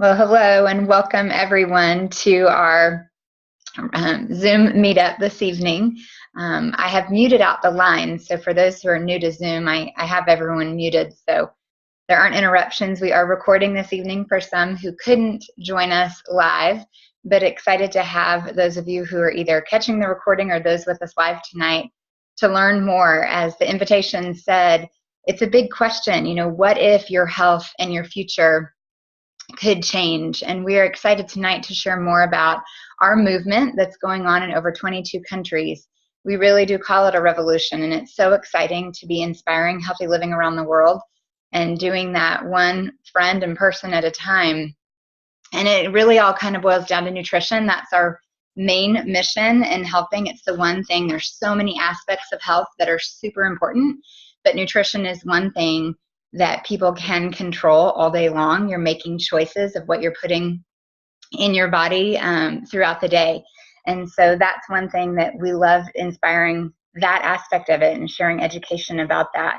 Well, hello and welcome everyone to our Zoom meetup this evening. I have muted out the line, so for those who are new to Zoom, I have everyone muted so there aren't interruptions. We are recording this evening for some who couldn't join us live, but excited to have those of you who are either catching the recording or those with us live tonight to learn more. As the invitation said, it's a big question, what if your health and your future could change? And we are excited tonight to share more about our movement that's going on in over 22 countries. We really do call it a revolution, and it's so exciting to be inspiring healthy living around the world and doing that one friend and person at a time. And it really all kind of boils down to nutrition. That's our main mission in helping. It's the one thing. There's so many aspects of health that are super important, but nutrition is one thing that people can control all day long. You're making choices of what you're putting in your body throughout the day. And so that's one thing that we love, inspiring that aspect of it and sharing education about that.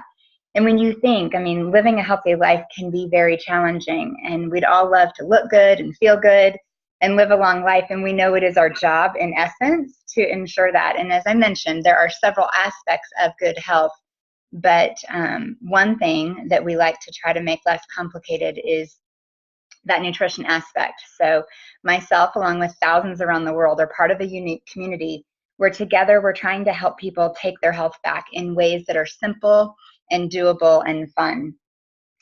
And when you think, living a healthy life can be very challenging, and we'd all love to look good and feel good and live a long life. And we know it is our job, in essence, to ensure that. And as I mentioned, there are several aspects of good health. But one thing that we like to try to make less complicated is that nutrition aspect. So myself, along with thousands around the world, are part of a unique community where together we're trying to help people take their health back in ways that are simple and doable and fun.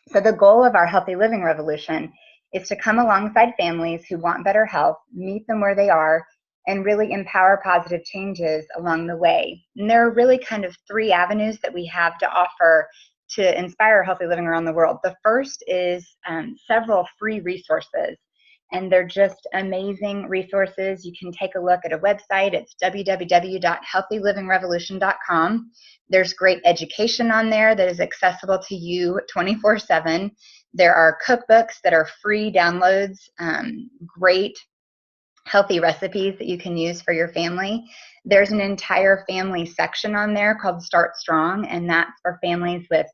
So the goal of our Healthy Living Revolution is to come alongside families who want better health, meet them where they are, and really empower positive changes along the way. And there are really kind of three avenues that we have to offer to inspire healthy living around the world. The first is several free resources, and they're just amazing resources. You can take a look at a website. It's www.healthylivingrevolution.com. There's great education on there that is accessible to you 24/7. There are cookbooks that are free downloads, great healthy recipes that you can use for your family. There's an entire family section on there called Start Strong, and that's for families with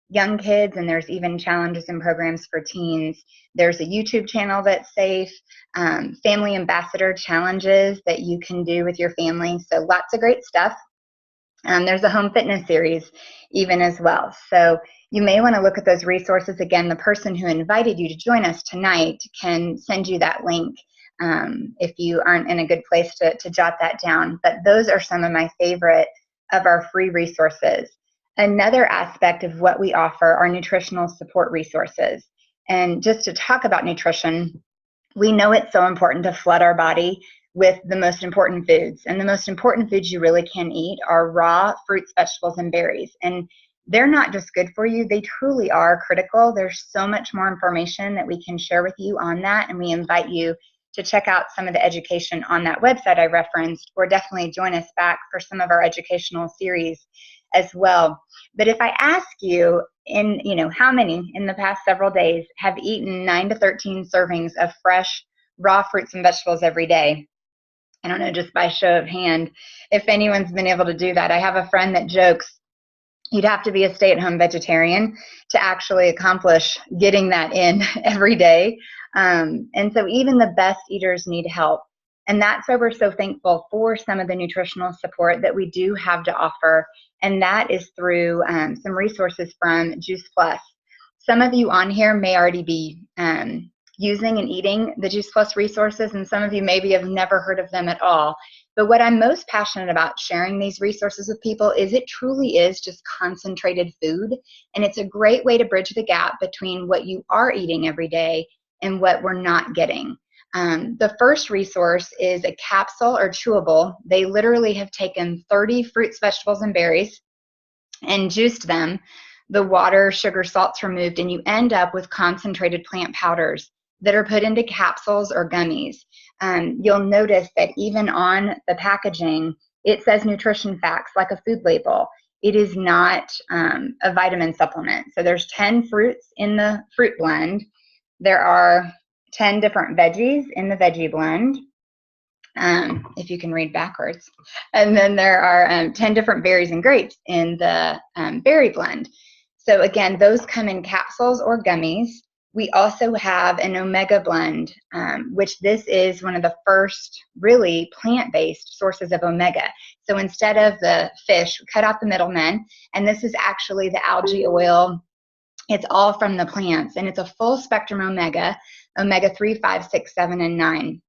young kids, and there's even challenges and programs for teens. There's a YouTube channel that's safe, family ambassador challenges that you can do with your family, so lots of great stuff. There's a home fitness series even as well. So you may want to look at those resources. Again, the person who invited you to join us tonight can send you that link if you aren't in a good place to jot that down. But those are some of my favorite of our free resources. Another aspect of what we offer are nutritional support resources. And just to talk about nutrition, we know it's so important to flood our body with the most important foods. And the most important foods you really can eat are raw fruits, vegetables, and berries. And they're not just good for you, they truly are critical. There's so much more information that we can share with you on that, and we invite you to check out some of the education on that website I referenced, or definitely join us back for some of our educational series as well. But if I ask you, how many in the past several days have eaten 9 to 13 servings of fresh, raw fruits and vegetables every day? I don't know, just by show of hand, if anyone's been able to do that. I have a friend that jokes you'd have to be a stay-at-home vegetarian to actually accomplish getting that in every day. And so even the best eaters need help. And that's why we're so thankful for some of the nutritional support that we do have to offer. And that is through some resources from Juice Plus. Some of you on here may already be using and eating the Juice Plus resources, and some of you maybe have never heard of them at all. But what I'm most passionate about sharing these resources with people is it truly is just concentrated food, and it's a great way to bridge the gap between what you are eating every day and what we're not getting. The first resource is a capsule or chewable. They literally have taken 30 fruits, vegetables, and berries and juiced them. The water, sugar, salt's removed, and you end up with concentrated plant powders that are put into capsules or gummies. You'll notice that even on the packaging, it says nutrition facts like a food label. It is not a vitamin supplement. So there's 10 fruits in the fruit blend. There are 10 different veggies in the veggie blend, if you can read backwards. And then there are 10 different berries and grapes in the berry blend. So again, those come in capsules or gummies. We also have an omega blend, which this is one of the first really plant-based sources of omega. So instead of the fish, we cut out the middlemen, and this is actually the algae oil. It's all from the plants, and it's a full spectrum omega 3, 5, 6, 7, and 9.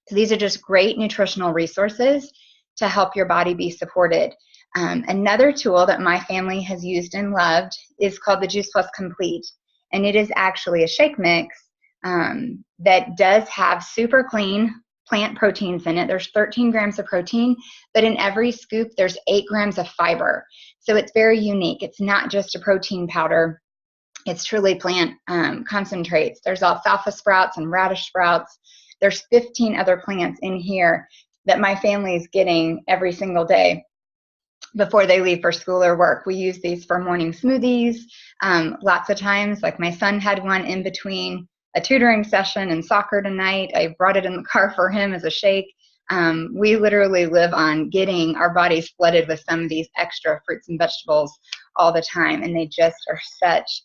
So these are just great nutritional resources to help your body be supported. Another tool that my family has used and loved is called the Juice Plus Complete. And it is actually a shake mix that does have super clean plant proteins in it. There's 13 grams of protein, but in every scoop, there's 8 grams of fiber. So it's very unique. It's not just a protein powder. It's truly plant concentrates. There's alfalfa sprouts and radish sprouts. There's 15 other plants in here that my family is getting every single day before they leave for school or work. We use these for morning smoothies. Lots of times, like my son had one in between a tutoring session and soccer tonight. I brought it in the car for him as a shake. We literally live on getting our bodies flooded with some of these extra fruits and vegetables all the time, and they just are such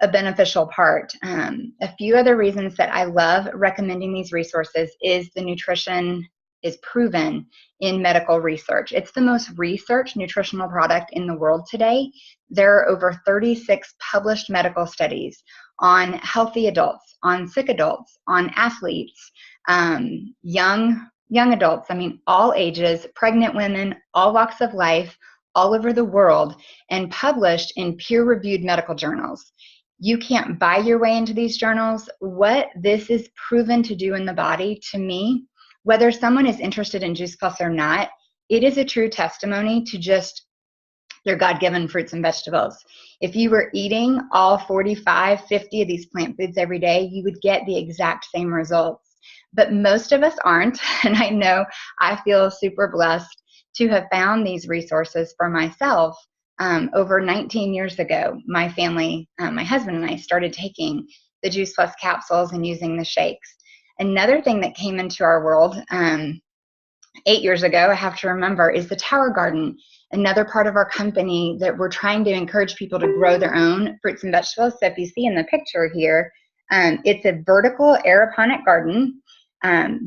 a beneficial part. A few other reasons that I love recommending these resources is the nutrition is proven in medical research. It's the most researched nutritional product in the world today. There are over 36 published medical studies on healthy adults, on sick adults, on athletes, young adults, all ages, pregnant women, all walks of life, all over the world, and published in peer-reviewed medical journals. You can't buy your way into these journals. What this is proven to do in the body, to me, whether someone is interested in Juice Plus or not, it is a true testimony to just their God-given fruits and vegetables. If you were eating all 45, 50 of these plant foods every day, you would get the exact same results. But most of us aren't, and I know I feel super blessed to have found these resources for myself. Over 19 years ago, my family, my husband and I started taking the Juice Plus capsules and using the shakes. Another thing that came into our world 8 years ago, I have to remember, is the Tower Garden, another part of our company that we're trying to encourage people to grow their own fruits and vegetables. So if you see in the picture here, it's a vertical aeroponic garden.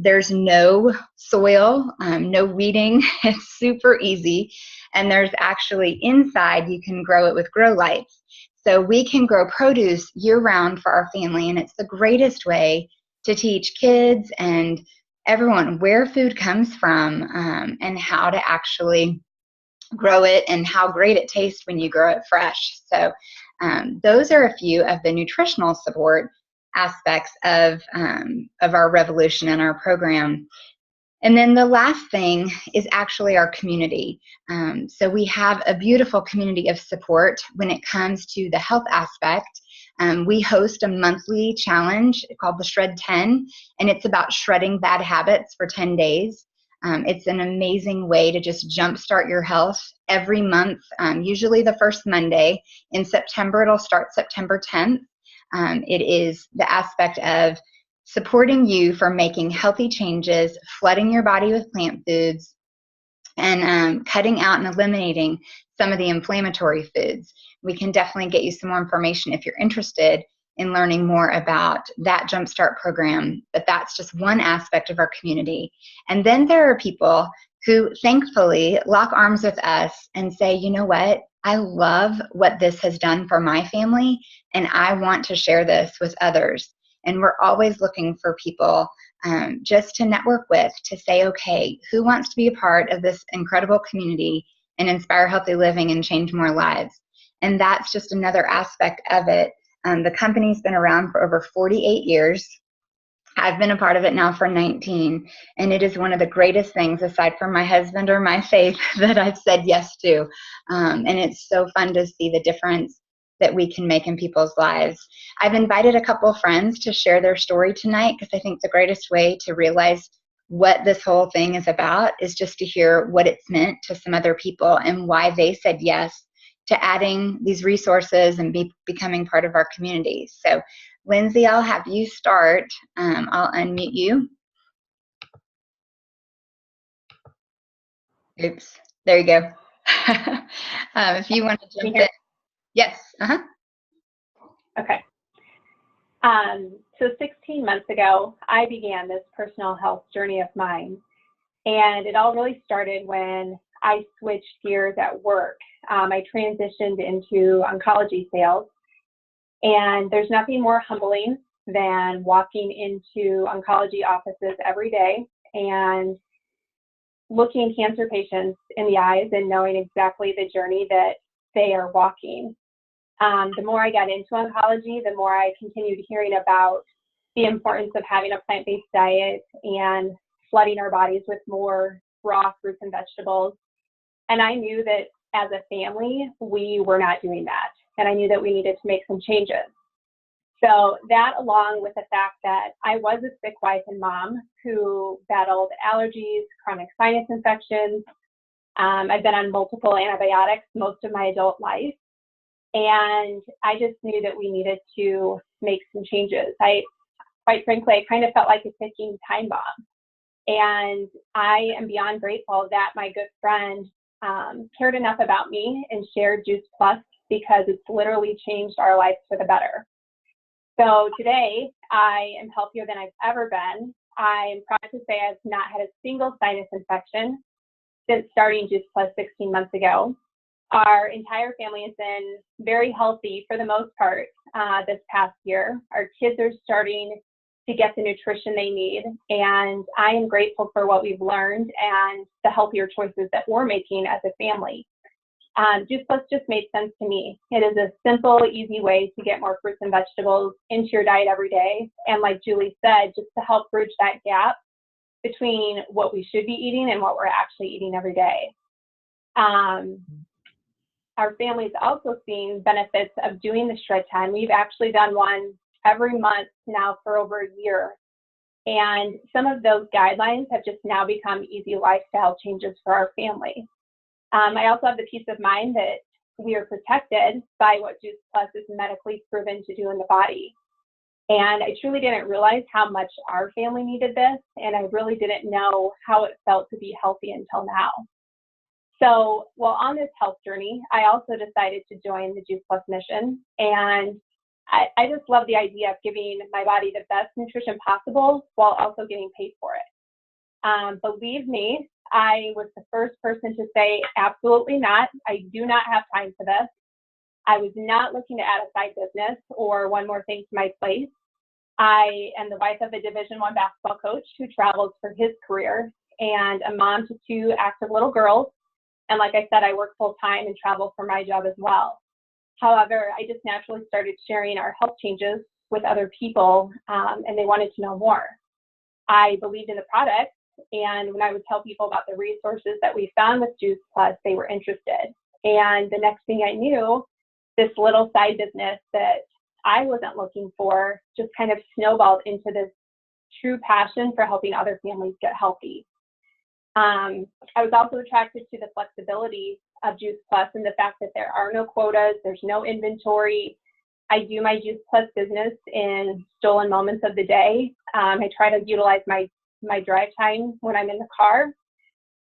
There's no soil, no weeding. It's super easy. And there's actually inside, you can grow it with grow lights. So we can grow produce year round for our family. And it's the greatest way to teach kids and everyone where food comes from and how to actually grow it and how great it tastes when you grow it fresh. So those are a few of the nutritional support aspects of our revolution and our program. And then the last thing is actually our community. So we have a beautiful community of support when it comes to the health aspect. We host a monthly challenge called the Shred 10, and it's about shredding bad habits for 10 days. It's an amazing way to just jumpstart your health every month, usually the first Monday. In September, it'll start September 10th. It is the aspect of supporting you for making healthy changes, flooding your body with plant foods, and cutting out and eliminating some of the inflammatory foods. We can definitely get you some more information if you're interested in learning more about that Jumpstart program, but that's just one aspect of our community. And then there are people who thankfully lock arms with us and say, you know what, I love what this has done for my family, and I want to share this with others. And we're always looking for people just to network with, to say, okay, who wants to be a part of this incredible community and inspire healthy living and change more lives? And that's just another aspect of it. The company's been around for over 48 years. I've been a part of it now for 19, and it is one of the greatest things, aside from my husband or my faith, that I've said yes to. And it's so fun to see the difference that we can make in people's lives. I've invited a couple of friends to share their story tonight, because I think the greatest way to realize what this whole thing is about is just to hear what it's meant to some other people and why they said yes to adding these resources and becoming part of our community. So Lindsey, I'll have you start. I'll unmute you. Oops, there you go. If you want to jump in. Yes. Okay. So 16 months ago, I began this personal health journey of mine. And it all really started when I switched gears at work. I transitioned into oncology sales. And there's nothing more humbling than walking into oncology offices every day and looking cancer patients in the eyes and knowing exactly the journey that they are walking. The more I got into oncology, the more I continued hearing about the importance of having a plant-based diet and flooding our bodies with more raw fruits and vegetables. And I knew that as a family, we were not doing that. And I knew that we needed to make some changes. So that, along with the fact that I was a sick wife and mom who battled allergies, chronic sinus infections, I've been on multiple antibiotics most of my adult life. And I just knew that we needed to make some changes. Quite frankly, I kind of felt like a ticking time bomb. And I am beyond grateful that my good friend cared enough about me and shared Juice Plus, because it's literally changed our lives for the better. So today, I am healthier than I've ever been. I am proud to say I've not had a single sinus infection since starting Juice Plus 16 months ago. Our entire family has been very healthy for the most part this past year. Our kids are starting to get the nutrition they need, and I am grateful for what we've learned and the healthier choices that we're making as a family. Juice Plus just made sense to me. It is a simple, easy way to get more fruits and vegetables into your diet every day. And like Julie said, just to help bridge that gap between what we should be eating and what we're actually eating every day. Our family's also seen benefits of doing the shred time. We've actually done one every month now for over a year. And some of those guidelines have just now become easy lifestyle changes for our family. I also have the peace of mind that we are protected by what Juice Plus is medically proven to do in the body. And I truly didn't realize how much our family needed this, and I really didn't know how it felt to be healthy until now. So while on this health journey, I also decided to join the Juice Plus mission. And I just love the idea of giving my body the best nutrition possible while also getting paid for it. Believe me, I was the first person to say, absolutely not. I do not have time for this. I was not looking to add a side business or one more thing to my plate. I am the wife of a Division I basketball coach who travels for his career and a mom to 2 active little girls. And like I said, I work full time and travel for my job as well. However, I just naturally started sharing our health changes with other people, and they wanted to know more. I believed in the product, and when I would tell people about the resources that we found with Juice Plus, they were interested. And the next thing I knew, this little side business that I wasn't looking for just kind of snowballed into this true passion for helping other families get healthy. I was also attracted to the flexibility of Juice Plus and the fact that there are no quotas, there's no inventory. I do my Juice Plus business in stolen moments of the day. I try to utilize my drive time when I'm in the car.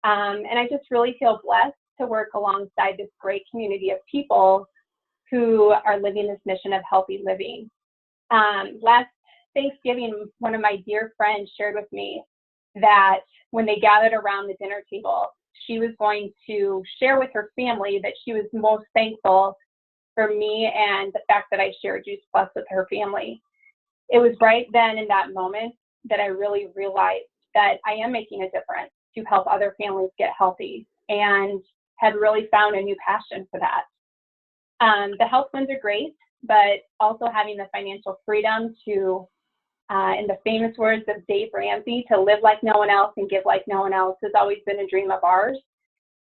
And I just really feel blessed to work alongside this great community of people who are living this mission of healthy living. Last Thanksgiving, one of my dear friends shared with me that when they gathered around the dinner table, she was going to share with her family that she was most thankful for me and the fact that I shared Juice Plus with her family. It was right then in that moment that I really realized that I am making a difference to help other families get healthy, and had really found a new passion for that. The health ones are great, but also having the financial freedom to, in the famous words of Dave Ramsey, to live like no one else and give like no one else has always been a dream of ours.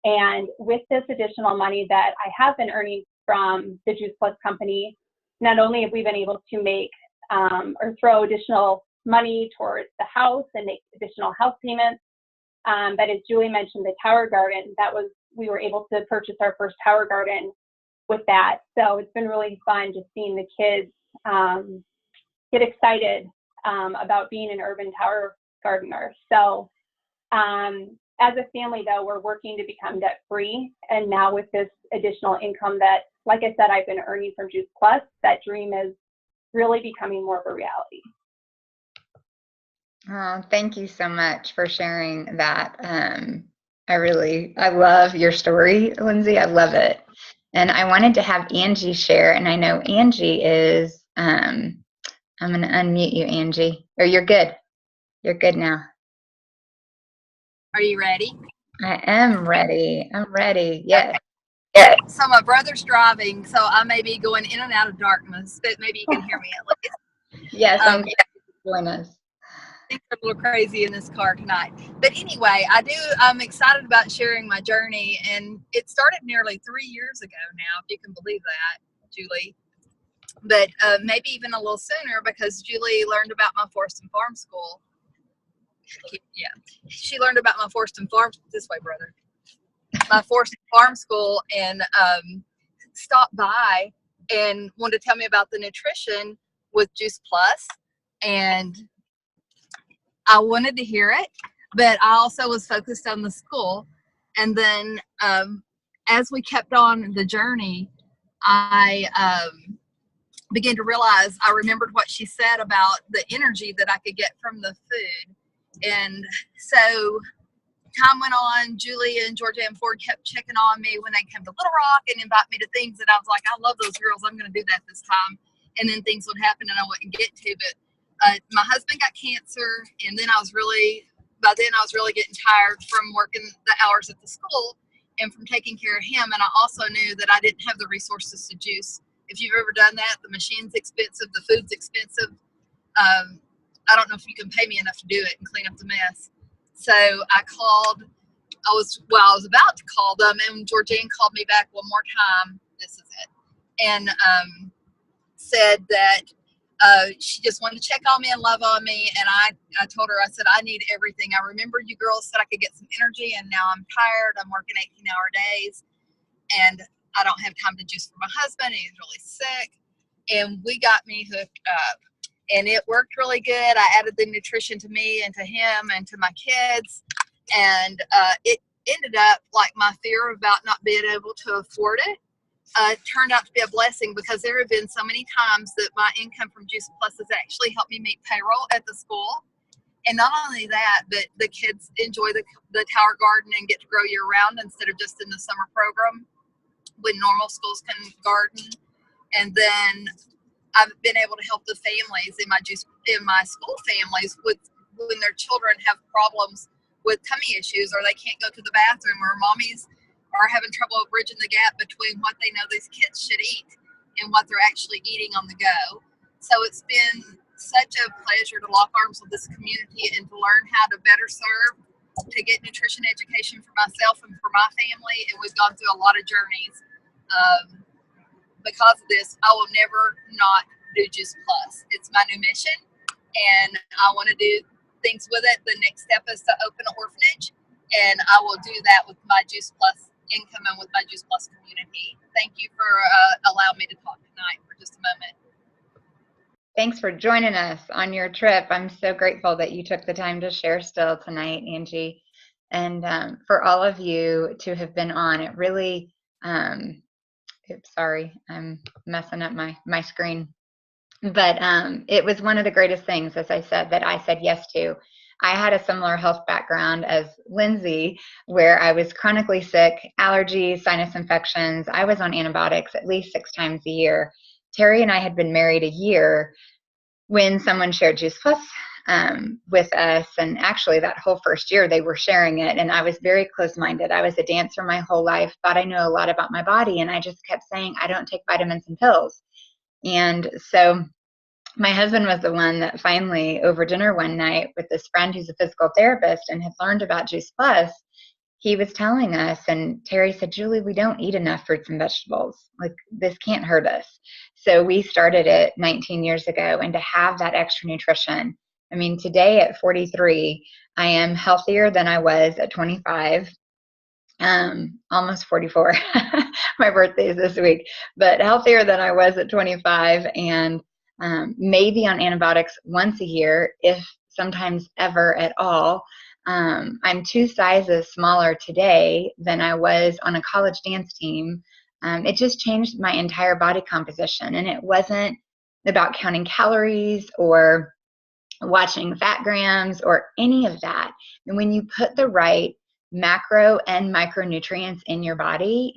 And with this additional money that I have been earning from the Juice Plus company, not only have we been able to make or throw additional money towards the house and make additional house payments, but as Julie mentioned, the tower garden, we were able to purchase our first tower garden with that. So it's been really fun just seeing the kids get excited about being an urban tower gardener. So as a family, though, we're working to become debt free. And now with this additional income that, like I said, I've been earning from Juice Plus, that dream is really becoming more of a reality. Oh, thank you so much for sharing that. I love your story, Lindsey. I love it. And I wanted to have Angie share, and I know Angie is, I'm going to unmute you, Angie. Or you're good. You're good now. Are you ready? I am ready. I'm ready. Yes. Yeah. So my brother's driving, so I may be going in and out of darkness, but maybe you can hear me at least. Yes, I'm glad you join us. Things are a little crazy in this car tonight. But anyway, I'm excited about sharing my journey, and it started nearly 3 years ago now, if you can believe that, Julie. But maybe even a little sooner, because Julie learned about my Forston Farm School. Yeah, she learned about my Forston Farm, this way, brother. My Forston Farm School, and stopped by and wanted to tell me about the nutrition with Juice Plus, and I wanted to hear it, but I also was focused on the school. And then as we kept on the journey, I began to realize, I remembered what she said about the energy that I could get from the food. And so time went on. Julie and Georgia and Ford kept checking on me when they came to Little Rock and invite me to things that I was like, I love those girls. I'm going to do that this time. And then things would happen and I wouldn't get to. But my husband got cancer, and then by then I was really getting tired from working the hours at the school and from taking care of him. And I also knew that I didn't have the resources to juice. If you've ever done that, the machine's expensive, the food's expensive. I don't know if you can pay me enough to do it and clean up the mess. So I was about to call them, and Georgianne called me back one more time. This is it. And said that she just wanted to check on me and love on me. And I told her, I said, I need everything. I remember you girls said I could get some energy, and now I'm tired. I'm working 18-hour days, and I don't have time to juice for my husband. He's really sick. And we got me hooked up, and it worked really good. I added the nutrition to me and to him and to my kids. And it ended up, like, my fear about not being able to afford it turned out to be a blessing, because there have been so many times that my income from Juice Plus has actually helped me meet payroll at the school. And not only that, but the kids enjoy the Tower Garden and get to grow year round instead of just in the summer program when normal schools can garden. And then I've been able to help the families in my school families with when their children have problems with tummy issues, or they can't go to the bathroom, or mommies are having trouble bridging the gap between what they know these kids should eat and what they're actually eating on the go. So it's been such a pleasure to lock arms with this community and to learn how to better serve, to get nutrition education for myself and for my family. And we've gone through a lot of journeys. Because of this, I will never not do Juice Plus. It's my new mission, and I want to do things with it. The next step is to open an orphanage, and I will do that with my Juice Plus income and with my Juice Plus community. Thank you for allowing me to talk tonight for just a moment. Thanks for joining us on your trip. I'm so grateful that you took the time to share still tonight, Angie. And for all of you to have been on, it really, oops, sorry, I'm messing up my screen. But it was one of the greatest things, as I said, that I said yes to. I had a similar health background as Lindsey, where I was chronically sick, allergies, sinus infections. I was on antibiotics at least 6 times a year. Terry and I had been married a year when someone shared Juice Plus with us. And actually that whole first year they were sharing it. And I was very close-minded. I was a dancer my whole life, thought I knew a lot about my body. And I just kept saying, I don't take vitamins and pills. And so my husband was the one that finally, over dinner one night with this friend who's a physical therapist and had learned about Juice Plus, he was telling us, and Terry said, Julie, we don't eat enough fruits and vegetables. Like, this can't hurt us. So we started it 19 years ago, and to have that extra nutrition. I mean, today at 43, I am healthier than I was at 25. Almost 44. My birthday is this week, but healthier than I was at 25, and maybe on antibiotics once a year, if sometimes ever at all. I'm 2 sizes smaller today than I was on a college dance team. It just changed my entire body composition, and it wasn't about counting calories or watching fat grams or any of that. And when you put the right macro and micronutrients in your body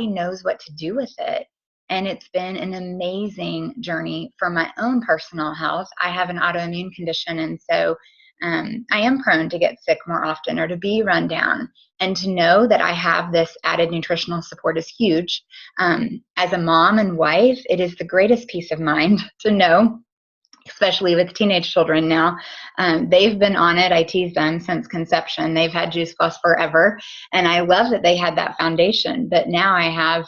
knows what to do with it. And it's been an amazing journey for my own personal health. I have an autoimmune condition, and so I am prone to get sick more often or to be run down. And to know that I have this added nutritional support is huge. As a mom and wife, it is the greatest peace of mind to know, especially with teenage children now. They've been on it. I tease them since conception. They've had Juice Plus forever. And I love that they had that foundation. But now I have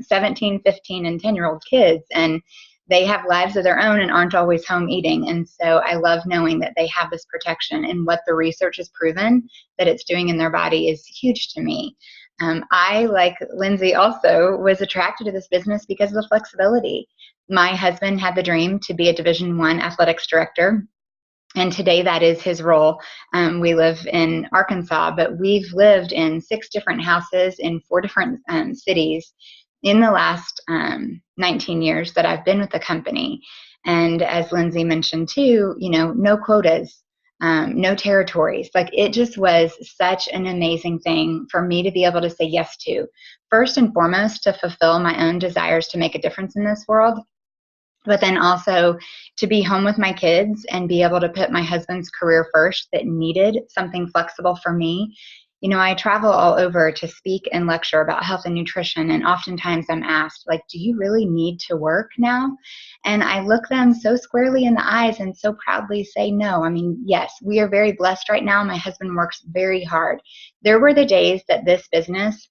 17, 15, and 10-year-old kids, and they have lives of their own and aren't always home eating. And so I love knowing that they have this protection, and what the research has proven that it's doing in their body is huge to me. I, like Lindsey, also was attracted to this business because of the flexibility. My husband had the dream to be a Division I athletics director, and today that is his role. We live in Arkansas, but we've lived in 6 different houses in 4 different cities in the last 19 years that I've been with the company. And as Lindsey mentioned too, no quotas, no territories. Like, it just was such an amazing thing for me to be able to say yes to. First and foremost, to fulfill my own desires to make a difference in this world, but then also to be home with my kids and be able to put my husband's career first that needed something flexible for me. I travel all over to speak and lecture about health and nutrition, and oftentimes I'm asked, like, do you really need to work now? And I look them so squarely in the eyes and so proudly say, no. I mean, yes, we are very blessed right now. My husband works very hard. There were the days that this business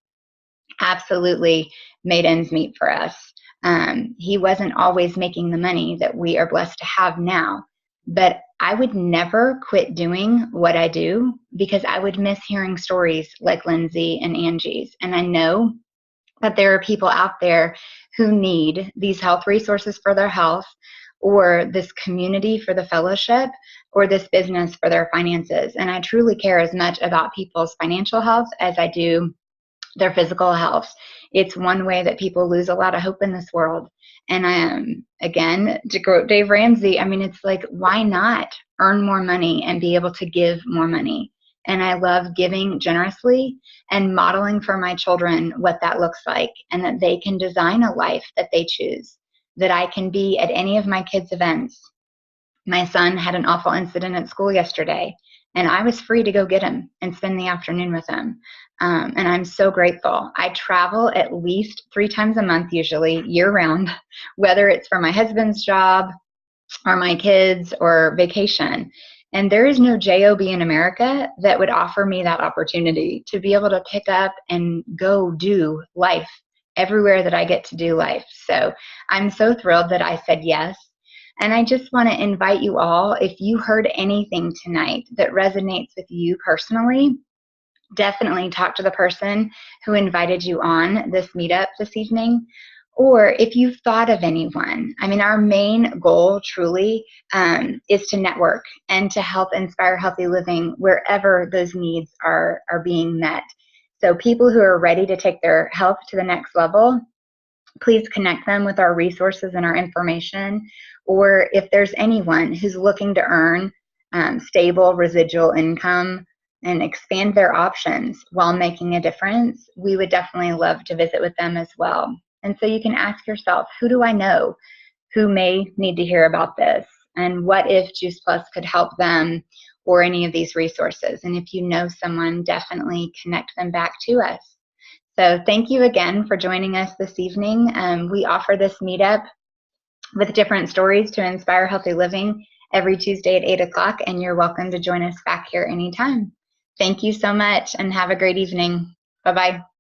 absolutely made ends meet for us. He wasn't always making the money that we are blessed to have now, but I would never quit doing what I do because I would miss hearing stories like Lindsey and Angie's. And I know that there are people out there who need these health resources for their health, or this community for the fellowship, or this business for their finances. And I truly care as much about people's financial health as I do their physical health. It's one way that people lose a lot of hope in this world. And I am, again, to quote Dave Ramsey, I mean, it's like, why not earn more money and be able to give more money? And I love giving generously and modeling for my children what that looks like, and that they can design a life that they choose, that I can be at any of my kids' events. My son had an awful incident at school yesterday, and I was free to go get him and spend the afternoon with him. And I'm so grateful. I travel at least 3 times a month, usually year-round, whether it's for my husband's job or my kids or vacation. And there is no job in America that would offer me that opportunity to be able to pick up and go do life everywhere that I get to do life. So I'm so thrilled that I said yes. And I just want to invite you all, if you heard anything tonight that resonates with you personally, definitely talk to the person who invited you on this meetup this evening. Or if you've thought of anyone, I mean, our main goal truly is to network and to help inspire healthy living wherever those needs are being met. So people who are ready to take their health to the next level, please connect them with our resources and our information. Or if there's anyone who's looking to earn stable residual income and expand their options while making a difference, we would definitely love to visit with them as well. And so you can ask yourself, who do I know who may need to hear about this? And what if Juice Plus could help them, or any of these resources? And if you know someone, definitely connect them back to us. So thank you again for joining us this evening. We offer this meetup with different stories to inspire healthy living every Tuesday at 8 o'clock, and you're welcome to join us back here anytime. Thank you so much, and have a great evening. Bye-bye.